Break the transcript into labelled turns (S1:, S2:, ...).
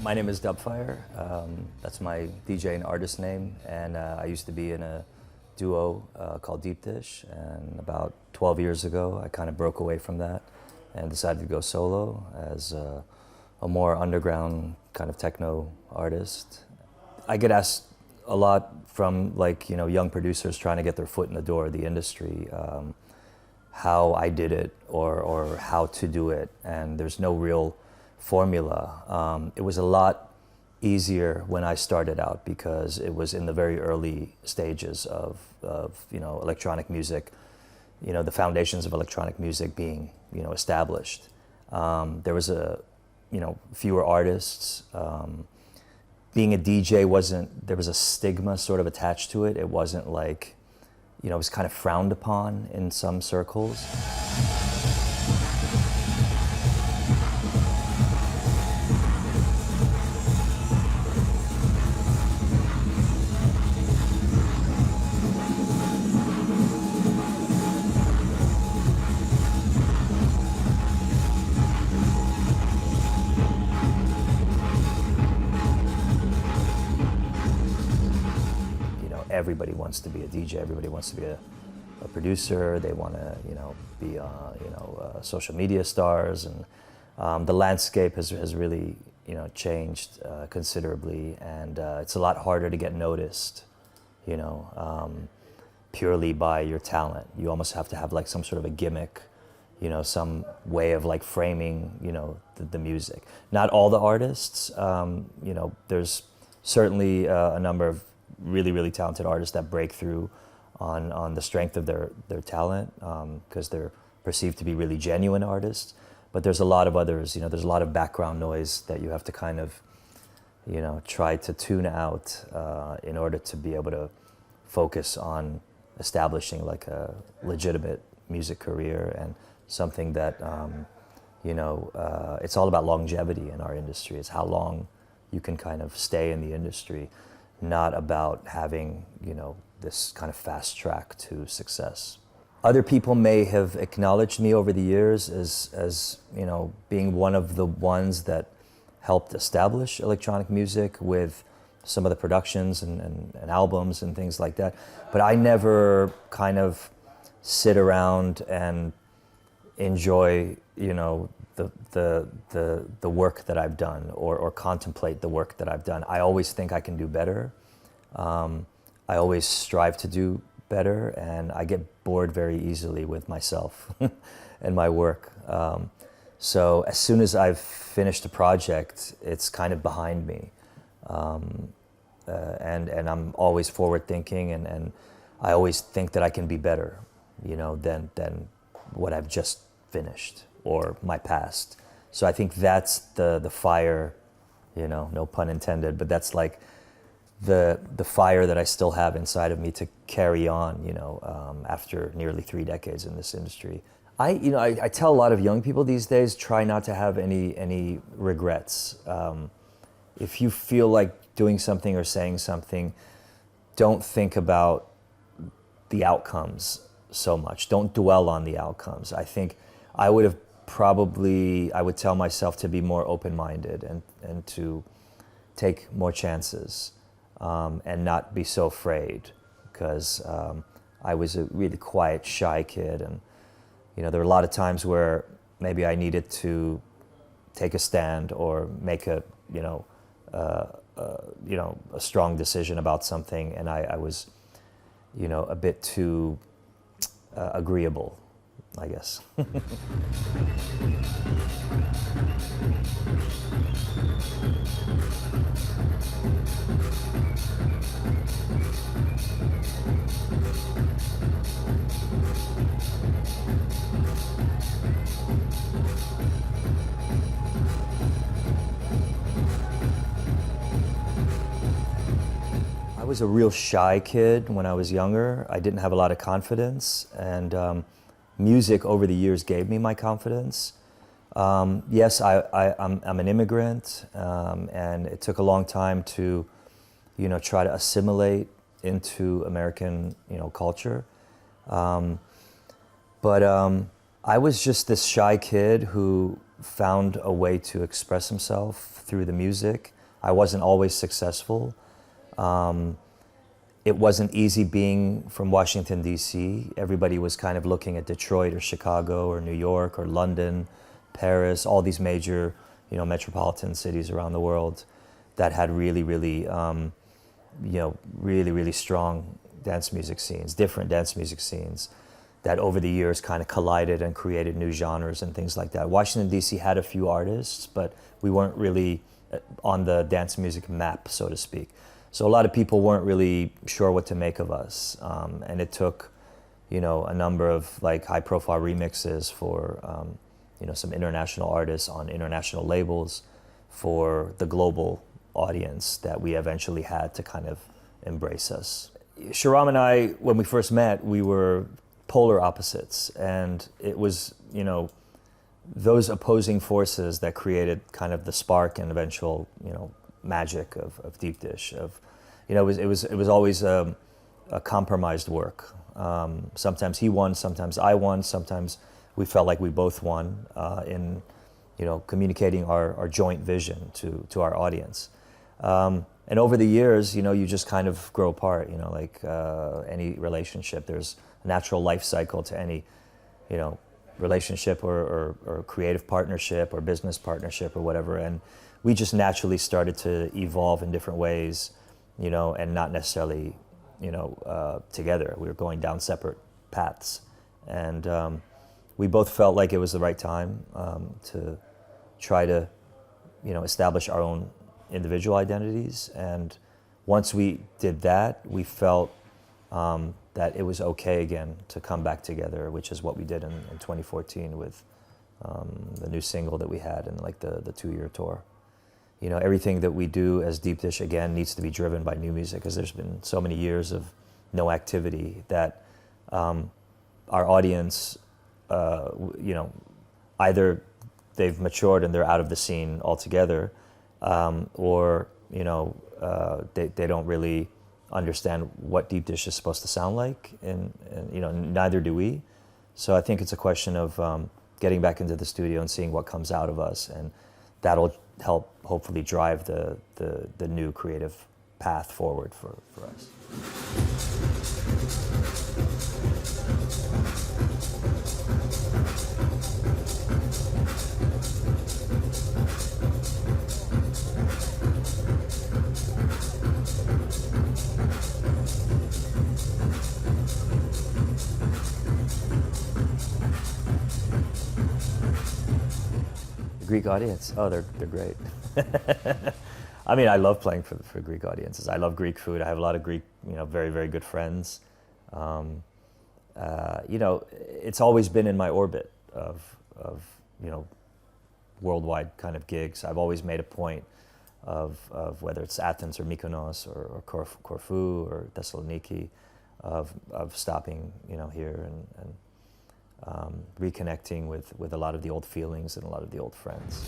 S1: My name is Dubfire. That's my DJ and artist name, and I used to be in a duo called Ite, and about 12 years ago I kind of broke away from that and decided to go solo as a more underground kind of techno artist. I get asked a lot from young producers trying to get their foot in the door of the industry, how I did it or how to do it, and there's no real formula. It was a lot easier when I started out because it was in the very early stages of electronic music, the foundations of electronic music being established. There was fewer artists. Being a DJ there was a stigma sort of attached to it. It wasn't like, it was kind of frowned upon in some circles. Everybody wants to be a DJ. Everybody wants to be a producer. They want to, be, social media stars, and the landscape has really, changed considerably, and it's a lot harder to get noticed, purely by your talent. You almost have to have like some sort of a gimmick, some way of like framing, the music. Not all the artists, there's certainly a number of really, really talented artists that break through on the strength of their talent, because they're perceived to be really genuine artists. But there's a lot of others, there's a lot of background noise that you have to kind of, try to tune out in order to be able to focus on establishing like a legitimate music career and something that, it's all about longevity in our industry. It's how long you can kind of stay in the industry, not about having, this kind of fast track to success. Other people may have acknowledged me over the years as being one of the ones that helped establish electronic music with some of the productions and albums and things like that. But I never kind of sit around and enjoy, the work that I've done or contemplate the work that I've done. I always think I can do better. I always strive to do better, and I get bored very easily with myself and my work. So as soon as I've finished a project, it's kind of behind me. And I'm always forward thinking, and I always think that I can be better, than what I've just finished or my past. So I think that's the fire, no pun intended, but that's like the fire that I still have inside of me to carry on, after nearly 3 decades in this industry. I tell a lot of young people these days, try not to have any regrets. If you feel like doing something or saying something, don't think about the outcomes so much. Don't dwell on the outcomes. I think I would tell myself to be more open-minded and to take more chances, and not be so afraid, because I was a really quiet, shy kid, and there were a lot of times where maybe I needed to take a stand or make a strong decision about something, and I was a bit too agreeable, I guess. I was a real shy kid when I was younger. I didn't have a lot of confidence, and music over the years gave me my confidence. Yes, I'm an immigrant, and it took a long time to, try to assimilate into American, culture. But I was just this shy kid who found a way to express himself through the music. I wasn't always successful. It wasn't easy being from Washington, D.C. Everybody was kind of looking at Detroit or Chicago or New York or London, Paris, all these major, you know, metropolitan cities around the world that had really, really, really strong dance music scenes, different dance music scenes that over the years kind of collided and created new genres and things like that. Washington, D.C. had a few artists, but we weren't really on the dance music map, so to speak. So a lot of people weren't really sure what to make of us. And it took, you know, a number of like high profile remixes for, you know, some international artists on international labels for the global audience that we eventually had to kind of embrace us. Sharam and I, when we first met, we were polar opposites. And it was, you know, those opposing forces that created kind of the spark and eventual, you know, magic of Deep Dish. Of, you know, it was always a compromised work. Sometimes he won, sometimes I won, sometimes we felt like we both won in, you know, communicating our joint vision to our audience. And over the years, you know, you just kind of grow apart. You know, like any relationship, there's a natural life cycle to any, you know, relationship or creative partnership or business partnership or whatever. And we just naturally started to evolve in different ways, you know, and not necessarily, you know, together. We were going down separate paths. And we both felt like it was the right time to try to, you know, establish our own individual identities. And once we did that, we felt that it was okay again to come back together, which is what we did in 2014 with the new single that we had and like the 2-year tour. You know, everything that we do as Deep Dish, again, needs to be driven by new music, because there's been so many years of no activity that our audience, you know, either they've matured and they're out of the scene altogether, or, you know, they don't really understand what Deep Dish is supposed to sound like, and you know, neither do we. So I think it's a question of getting back into the studio and seeing what comes out of us, and that'll help hopefully drive the new creative path forward for us. Greek audience, oh, they're great. I mean, I love playing for Greek audiences. I love Greek food. I have a lot of Greek, you know, very, very good friends. You know, it's always been in my orbit of you know, worldwide kind of gigs. I've always made a point of whether it's Athens or Mykonos or Corfu or Thessaloniki, of stopping, you know, here and reconnecting with a lot of the old feelings and a lot of the old friends.